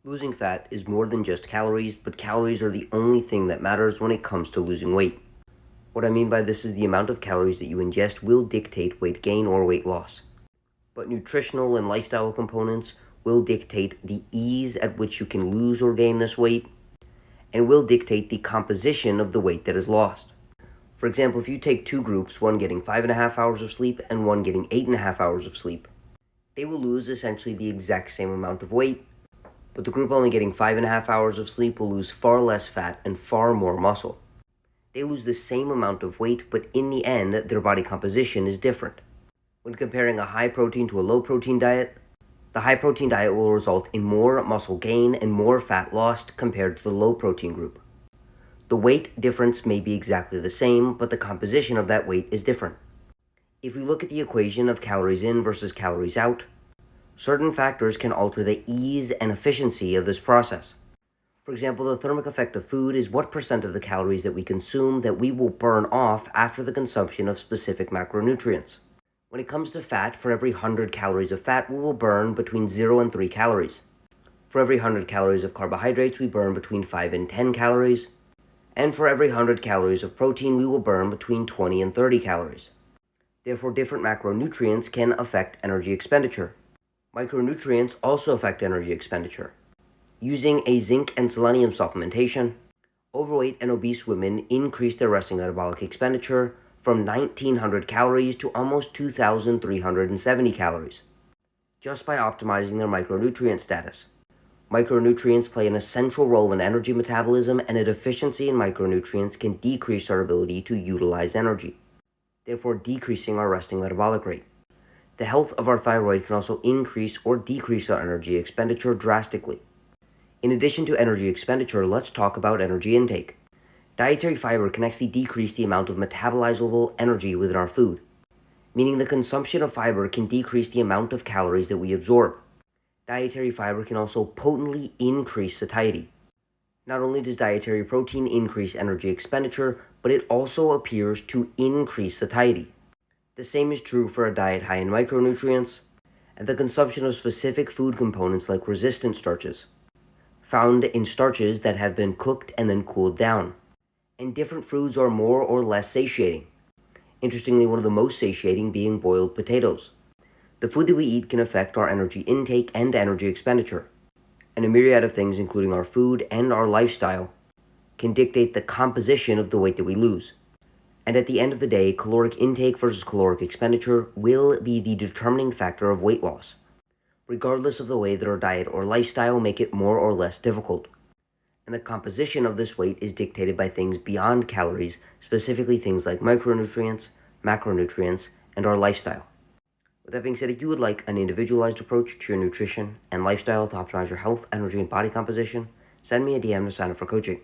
Losing fat is more than just calories, but calories are the only thing that matters when it comes to losing weight. What I mean by this is the amount of calories that you ingest will dictate weight gain or weight loss. But nutritional and lifestyle components will dictate the ease at which you can lose or gain this weight, and will dictate the composition of the weight that is lost. For example, if you take two groups, one getting 5.5 hours of sleep and one getting 8.5 hours of sleep, they will lose essentially the exact same amount of weight, but the group only getting 5.5 hours of sleep will lose far less fat and far more muscle. They lose the same amount of weight, but in the end, their body composition is different. When comparing a high protein to a low protein diet, the high protein diet will result in more muscle gain and more fat lost compared to the low protein group. The weight difference may be exactly the same, but the composition of that weight is different. If we look at the equation of calories in versus calories out, certain factors can alter the ease and efficiency of this process. For example, the thermic effect of food is what percent of the calories that we consume that we will burn off after the consumption of specific macronutrients. When it comes to fat, for every 100 calories of fat, we will burn between 0 and 3 calories. For every 100 calories of carbohydrates, we burn between 5 and 10 calories. And for every 100 calories of protein, we will burn between 20 and 30 calories. Therefore, different macronutrients can affect energy expenditure. Micronutrients also affect energy expenditure. Using a zinc and selenium supplementation, overweight and obese women increase their resting metabolic expenditure from 1,900 calories to almost 2,370 calories, just by optimizing their micronutrient status. Micronutrients play an essential role in energy metabolism, and a deficiency in micronutrients can decrease our ability to utilize energy, therefore decreasing our resting metabolic rate. The health of our thyroid can also increase or decrease our energy expenditure drastically. In addition to energy expenditure, let's talk about energy intake. Dietary fiber can actually decrease the amount of metabolizable energy within our food, meaning the consumption of fiber can decrease the amount of calories that we absorb. Dietary fiber can also potently increase satiety. Not only does dietary protein increase energy expenditure, but it also appears to increase satiety. The same is true for a diet high in micronutrients and the consumption of specific food components like resistant starches, found in starches that have been cooked and then cooled down. And different foods are more or less satiating. Interestingly, one of the most satiating being boiled potatoes. The food that we eat can affect our energy intake and energy expenditure, and a myriad of things, including our food and our lifestyle, can dictate the composition of the weight that we lose. And at the end of the day, caloric intake versus caloric expenditure will be the determining factor of weight loss, regardless of the way that our diet or lifestyle make it more or less difficult. And the composition of this weight is dictated by things beyond calories, specifically things like micronutrients, macronutrients, and our lifestyle. With that being said, if you would like an individualized approach to your nutrition and lifestyle to optimize your health, energy, and body composition, send me a DM to sign up for coaching.